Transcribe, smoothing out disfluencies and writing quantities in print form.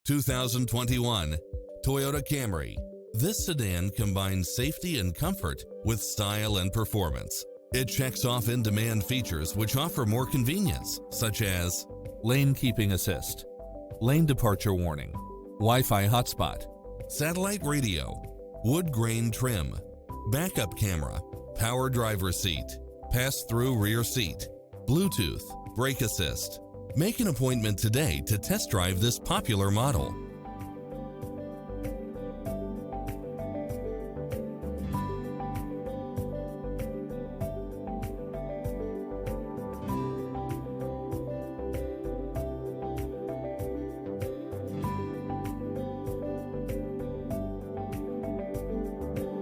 2021 Toyota Camry. This sedan combines safety and comfort with style and performance. It checks off in-demand features which offer more convenience, such as lane keeping assist, lane departure warning, Wi-Fi hotspot, satellite radio, wood grain trim, backup camera, power driver seat, pass-through rear seat, Bluetooth, brake assist. Make an appointment today to test drive this popular model.